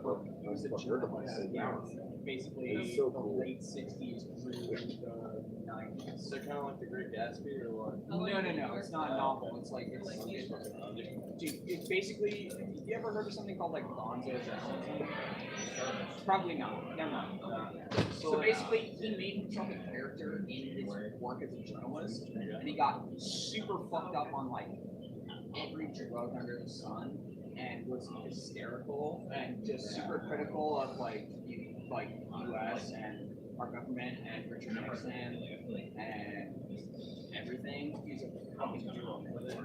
was a journalist. Basically, the late 60s through the 90s. So kind of like the Great Gatsby, or what? No. It's not a novel. It's like dude. It's basically. You ever heard of something called like gonzo journalism? Probably not. Never mind. So basically, he made himself a character in his work as a journalist, and he got super fucked up on like every drug under the sun, and was hysterical and just super critical of like U.S. and our government and Richard Nixon and everything. He's a fucking journalist.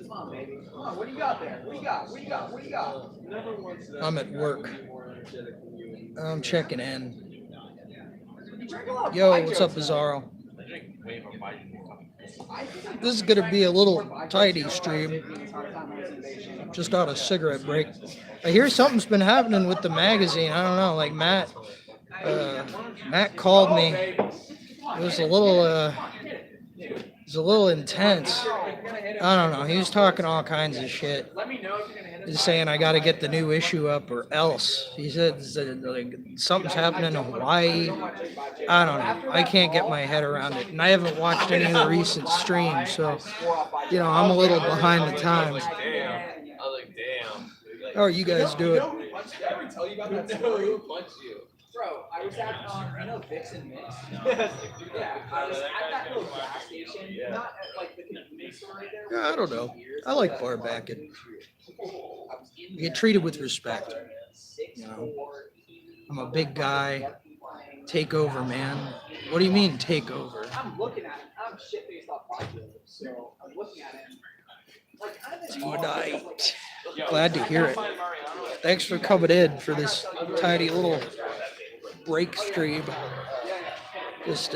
Come on, baby. Come on. What do you got there? What do you got? What do you got? What do you got? I'm at work. I'm checking in. You Yo, what's up, Bizarro? This is gonna be a little tidy stream. Just got a cigarette break. I hear something's been happening with the magazine. I don't know. Like Matt called me. It was a little intense. I don't know. He was talking all kinds of shit. He's saying I got to get the new issue up or else. He said like something's happening in Hawaii. I don't know. I can't get my head around it, and I haven't watched any of the recent streams, so I'm a little behind the times. How are you guys doing? Did I ever tell you about that story? Bro, I was at, Vix and Mix? Yeah, I was at that little gas station, not at, like, the convenience store right there. Yeah, I don't know. I like Barback. You get treated with respect. I'm a big guy. Take over, man. What do you mean, take over? I'm looking at him. I'm shit-faced off podcast, so I'm looking at him. Good night. Glad to hear it. Thanks for coming in for this tiny little break stream. Just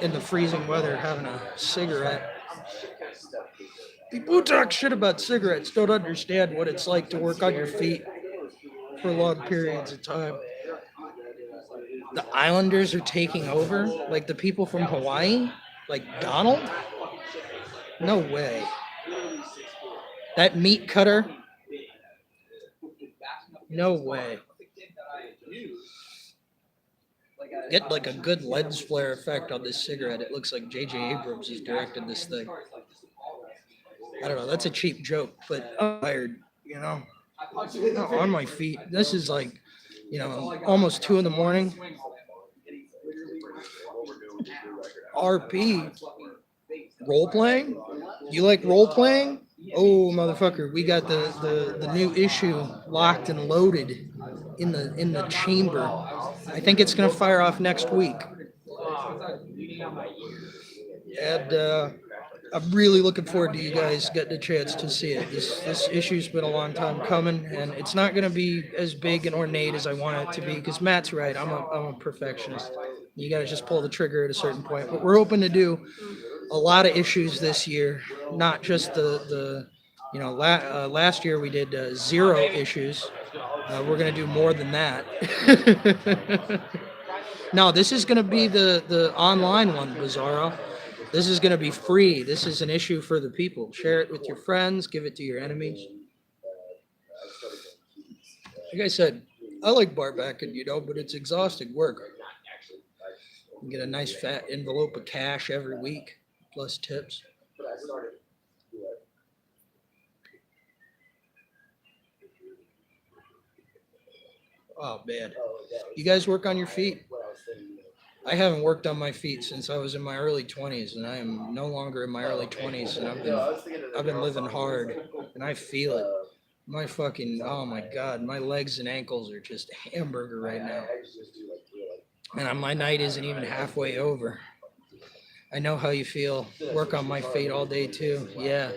in the freezing weather, having a cigarette. People who talk shit about cigarettes don't understand what it's like to work on your feet for long periods of time. The Islanders are taking over? Like the people from Hawaii? Like Donald? No way. That meat cutter? No way. Get like a good lens flare effect on this cigarette. It looks like J.J. Abrams has directed this thing. I don't know. That's a cheap joke, but I'm tired, on my feet. This is like, almost 2 a.m. RP. Role playing? You like role playing? Oh, motherfucker, we got the new issue locked and loaded in the chamber. I think it's gonna fire off next week. And I'm really looking forward to you guys getting a chance to see it. This issue's been a long time coming, and it's not gonna be as big and ornate as I want it to be, because Matt's right, I'm a perfectionist. You gotta just pull the trigger at a certain point. But we're hoping to do a lot of issues this year, not just last year we did 0 issues. We're gonna do more than that. No, this is gonna be the online one, Bizarro. This is gonna be free. This is an issue for the people. Share it with your friends. Give it to your enemies. Like I said, I like Barbacking, but it's exhausting work. You get a nice fat envelope of cash every week, plus tips. Oh, man. You guys work on your feet? I haven't worked on my feet since I was in my early 20s, and I am no longer in my early 20s, and I've been living hard, and I feel it. Oh my God, my legs and ankles are just hamburger right now. And my night isn't even halfway over. I know how you feel. Work on my feet all day too. Yeah.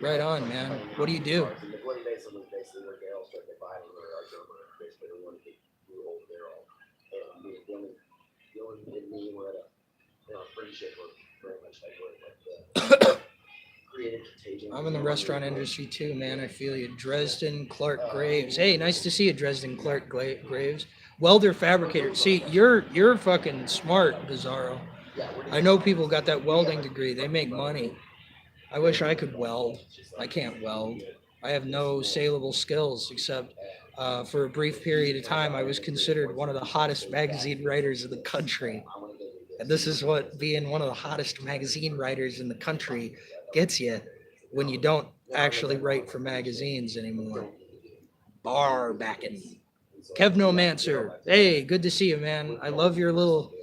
Right on, man. What do you do? I'm in the restaurant industry too, man. I feel you. Dresden Clark Graves. Hey, nice to see you, Dresden Clark Graves. Welder fabricator. See, you're fucking smart, Bizarro. I know people got that welding degree. They make money. I wish I could weld. I can't weld. I have no saleable skills except for a brief period of time, I was considered one of the hottest magazine writers in the country. And this is what being one of the hottest magazine writers in the country gets you when you don't actually write for magazines anymore. Barbackin. Kevnomancer. Hey, good to see you, man. I love your little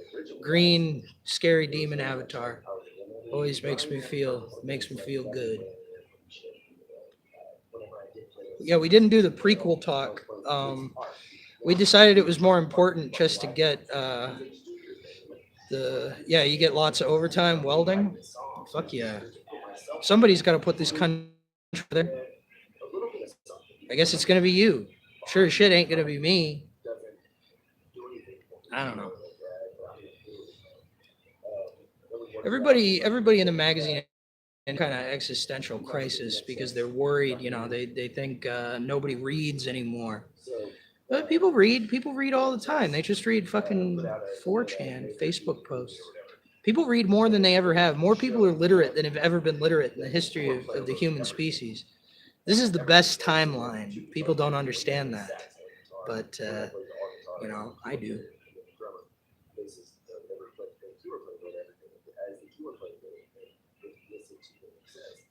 green scary demon avatar. Always makes me feel good. Yeah, we didn't do the prequel talk. We decided it was more important just to get you get lots of overtime welding. Fuck yeah. Somebody's got to put this country together. I guess it's gonna be you. Sure as shit ain't gonna be me. I don't know. Everybody in the magazine in kind of existential crisis because they're worried. They think nobody reads anymore. But people read all the time. They just read fucking 4chan, Facebook posts. People read more than they ever have. More people are literate than have ever been literate in the history of the human species. This is the best timeline. People don't understand that. But, I do.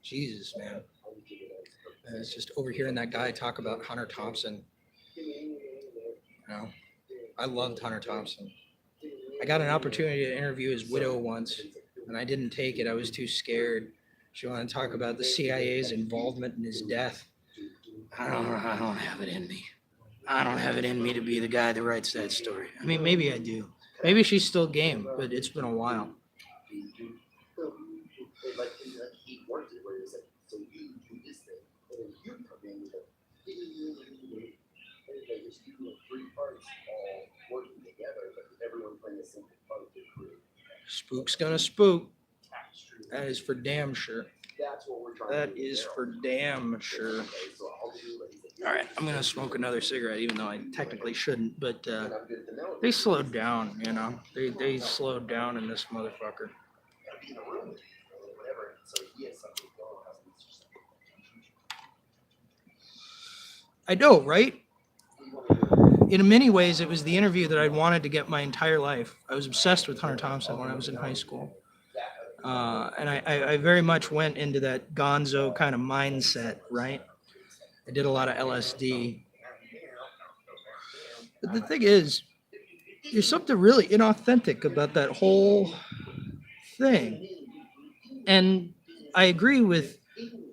Jesus, man. I was just overhearing that guy talk about Hunter Thompson. I loved Hunter Thompson. I got an opportunity to interview his widow once, and I didn't take it. I was too scared. She wanted to talk about the CIA's involvement in his death. I don't have it in me. I don't have it in me to be the guy that writes that story. I mean, maybe I do. Maybe she's still game, but it's been a while. Spook's gonna spook. That is for damn sure. That is for damn sure. All right, I'm gonna smoke another cigarette, even though I technically shouldn't. But they slowed down, They slowed down in this motherfucker. I know, right? In many ways, it was the interview that I'd wanted to get my entire life. I was obsessed with Hunter Thompson when I was in high school. And I very much went into that gonzo kind of mindset, right? I did a lot of LSD. But the thing is, there's something really inauthentic about that whole thing. And I agree with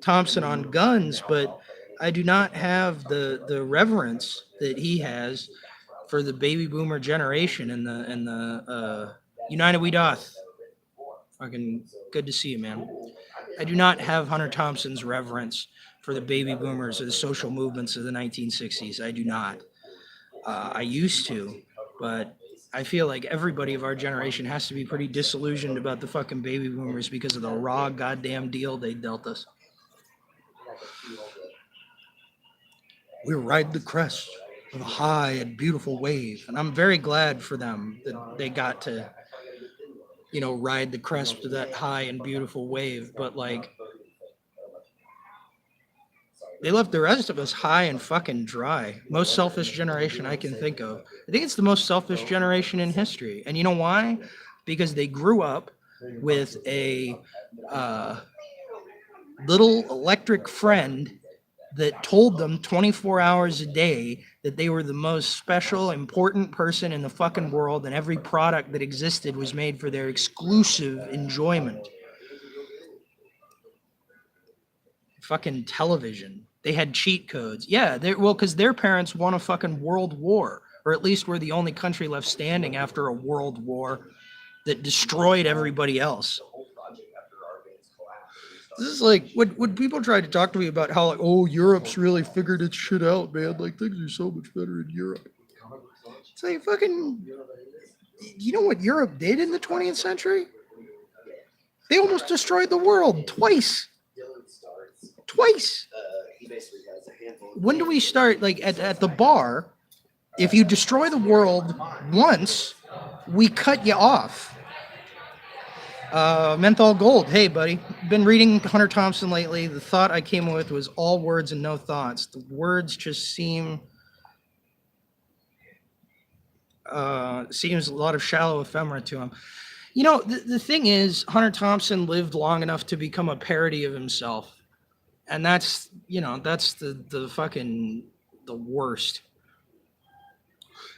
Thompson on guns, but I do not have the reverence that he has for the baby boomer generation and the United We Doth. Fucking good to see you, man. I do not have Hunter Thompson's reverence for the baby boomers or the social movements of the 1960s. I do not. I used to, but I feel like everybody of our generation has to be pretty disillusioned about the fucking baby boomers because of the raw goddamn deal they dealt us. We ride the crest of a high and beautiful wave, and I'm very glad for them that they got to, ride the crest of that high and beautiful wave. But they left the rest of us high and fucking dry. Most selfish generation I can think of. I think it's the most selfish generation in history. And you know why? Because they grew up with a little electric friend that told them 24 hours a day that they were the most special, important person in the fucking world, and every product that existed was made for their exclusive enjoyment. Fucking television. They had cheat codes. Yeah, because their parents won a fucking world war, or at least were the only country left standing after a world war that destroyed everybody else. This is like when people try to talk to me about how Europe's really figured its shit out, man. Things are so much better in Europe. It's like fucking. You know what Europe did in the 20th century? They almost destroyed the world twice. Twice. When do we start? At the bar, if you destroy the world once, we cut you off. Menthol Gold. Hey, buddy. Been reading Hunter Thompson lately. The thought I came with was all words and no thoughts. The words just seems a lot of shallow ephemera to him. You know, the thing is, Hunter Thompson lived long enough to become a parody of himself. And that's, that's the fucking the worst.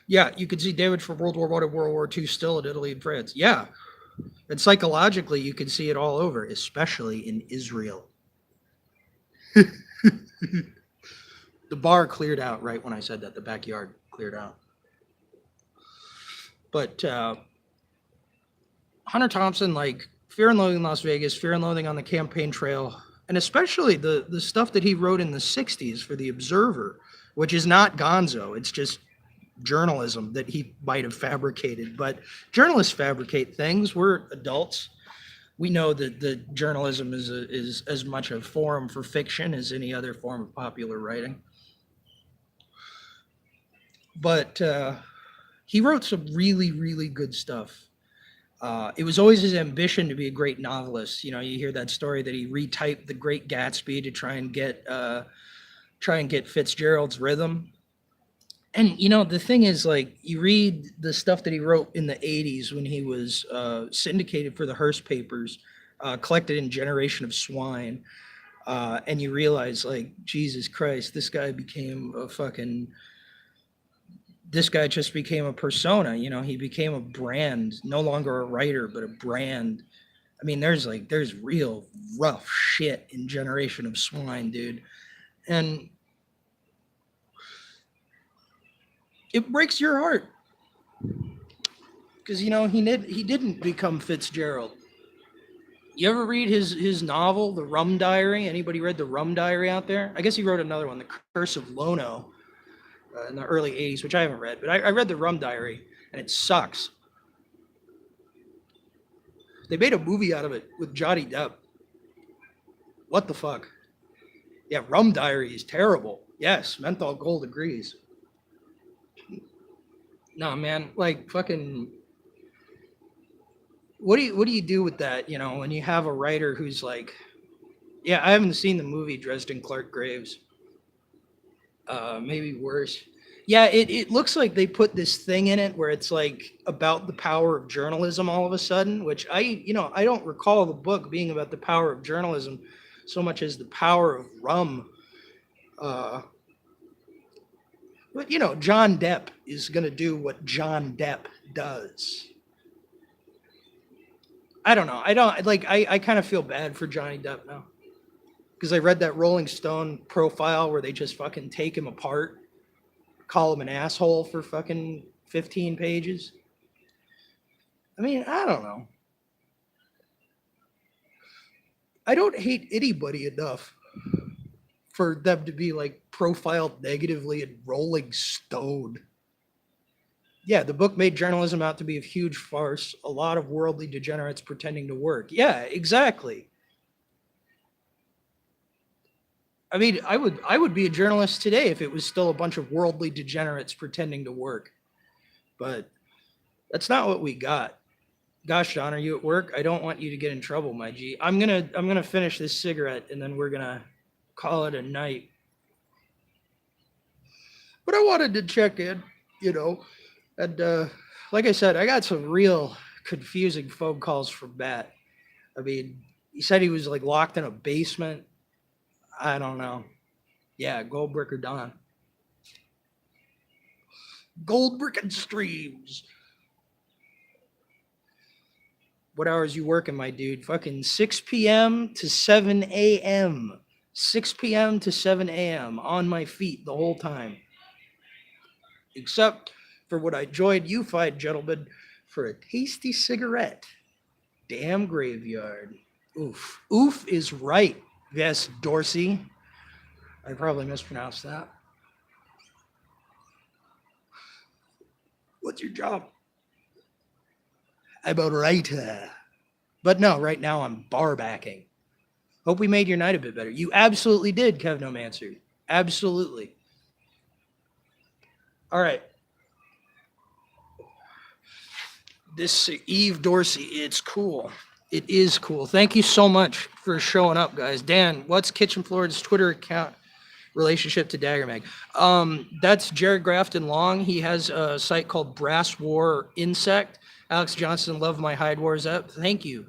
Yeah, you could see David from World War I and World War II still in Italy and France. Yeah. And psychologically, you can see it all over, especially in Israel. The bar cleared out right when I said that. The backyard cleared out. But Hunter Thompson, like Fear and Loathing in Las Vegas, Fear and Loathing on the Campaign Trail, and especially the stuff that he wrote in the 60s for The Observer, which is not gonzo. It's just journalism that he might have fabricated. But journalists fabricate things. We're adults. We know that the journalism is as much a forum for fiction as any other form of popular writing. But he wrote some really, really good stuff. It was always his ambition to be a great novelist. You hear that story that he retyped The Great Gatsby to try and get Fitzgerald's rhythm. And the thing is, like, you read the stuff that he wrote in the 80s when he was syndicated for the Hearst papers, collected in Generation of Swine, and you realize, like, Jesus Christ, this guy just became a persona. He became a brand, no longer a writer, but a brand. I mean, there's real rough shit in Generation of Swine, dude. And it breaks your heart because he didn't become Fitzgerald. You ever read his novel, The Rum Diary? Anybody read The Rum Diary out there? I guess he wrote another one, The Curse of Lono, in the early 80s, which I haven't read, but I read The Rum Diary, and it sucks. They made a movie out of it with Johnny Depp. What the fuck? Yeah, Rum Diary is terrible. Yes, Menthol Gold agrees. No, man, like fucking what do you do with that, when you have a writer who's like, yeah, I haven't seen the movie Dresden Clark Graves. Maybe worse. Yeah, it looks like they put this thing in it where it's like about the power of journalism all of a sudden, which I don't recall the book being about the power of journalism so much as the power of rum. But John Depp is going to do what John Depp does. I don't know. I kind of feel bad for Johnny Depp now. Because I read that Rolling Stone profile where they just fucking take him apart, call him an asshole for fucking 15 pages. I mean, I don't know. I don't hate anybody enough for them to be like profiled negatively in Rolling Stone. Yeah, the book made journalism out to be a huge farce. A lot of worldly degenerates pretending to work. Yeah, exactly. I mean, I would be a journalist today if it was still a bunch of worldly degenerates pretending to work. But that's not what we got. Gosh, Don, are you at work? I don't want you to get in trouble, my G. I'm gonna finish this cigarette and then we're gonna call it a night. But I wanted to check in, and like I said, I got some real confusing phone calls from Matt. I mean, he said he was like locked in a basement. I don't know. Yeah, Goldbrick or Don. Goldbrick and Streams. What hours you working, my dude? Fucking 6 p.m. to 7 a.m. 6 p.m. to 7 a.m. on my feet the whole time. Except for what I joined you fine gentlemen for a tasty cigarette. Damn graveyard. Oof. Oof is right. Yes, Dorsey. I probably mispronounced that. What's your job? I'm a writer. But no, right now I'm barbacking. Hope we made your night a bit better. You absolutely did, Kevnomancer. Absolutely. All right. This Eve Dorsey, it's cool. It is cool. Thank you so much for showing up, guys. Dan, what's Kitchen Floor's Twitter account relationship to Dagger Mag? That's Jared Grafton Long. He has a site called Brass War Insect. Alex Johnson, love my Hide Wars app. Thank you.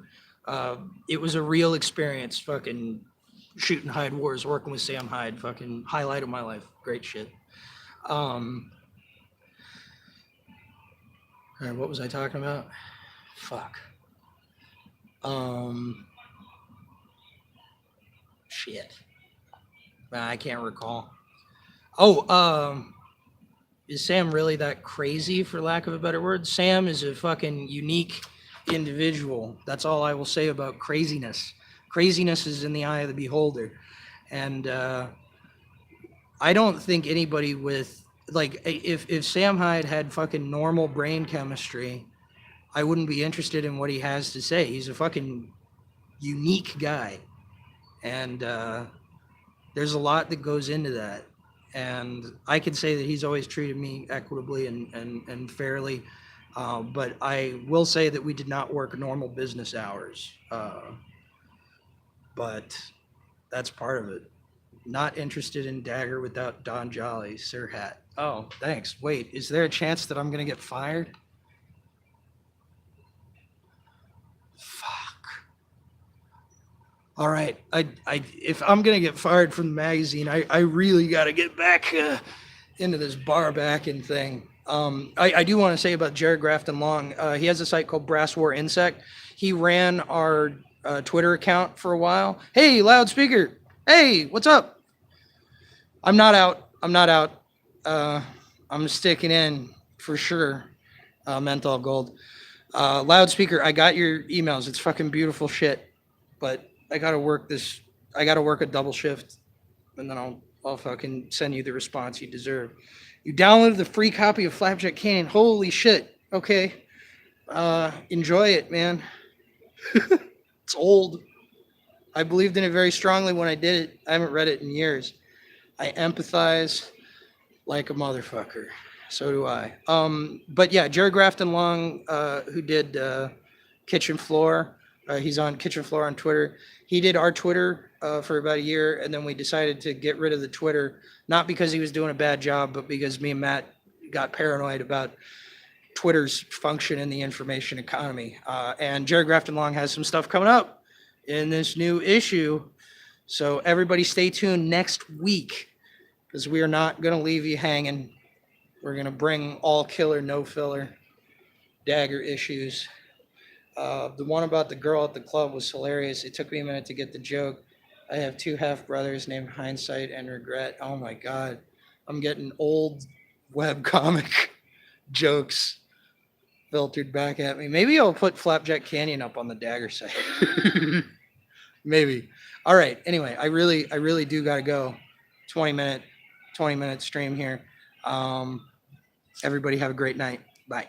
It was a real experience, fucking shooting Hide Wars, working with Sam Hyde, fucking highlight of my life. Great shit. All right, what was I talking about? Fuck. Shit. I can't recall. Oh, is Sam really that crazy, for lack of a better word? Sam is a fucking unique individual. That's all I will say about craziness. Craziness is in the eye of the beholder. And I don't think anybody with, like, if Sam Hyde had fucking normal brain chemistry, I wouldn't be interested in what he has to say. He's a fucking unique guy. And there's a lot that goes into that. And I can say that he's always treated me equitably and fairly. But I will say that we did not work normal business hours. But that's part of it. Not interested in Dagger without Don Jolly, Sir Hat. Oh, thanks. Wait, is there a chance that I'm going to get fired? Fuck. All right. If I'm going to get fired from the magazine, I really got to get back into this barbacking thing. I do want to say about Jared Grafton Long. He has a site called Brass War Insect. He ran our Twitter account for a while. Hey, loudspeaker. Hey, what's up? I'm not out. I'm sticking in for sure. Menthol Gold. Loudspeaker, I got your emails. It's fucking beautiful shit. But I gotta work a double shift, and then I'll fucking send you the response you deserve. You downloaded the free copy of Flapjack Canyon. Holy shit. Okay. Enjoy it, man. It's old. I believed in it very strongly when I did it. I haven't read it in years. I empathize like a motherfucker. So do I. But yeah, Jared Grafton Long, who did Kitchen Floor. He's on Kitchen Floor on Twitter. He did our Twitter for about a year, and then we decided to get rid of the Twitter, not because he was doing a bad job, but because me and Matt got paranoid about Twitter's function in the information economy. And Jared Grafton Long has some stuff coming up in this new issue. So everybody stay tuned next week, because we are not going to leave you hanging. We're going to bring all killer, no filler Dagger issues. The one about the girl at the club was hilarious. It took me a minute to get the joke. I have two half brothers named Hindsight and Regret. Oh my God. I'm getting old webcomic jokes filtered back at me. Maybe I'll put Flapjack Canyon up on the Dagger site. Maybe. All right. Anyway, I really do got to go. 20 minute stream here. Everybody have a great night. Bye.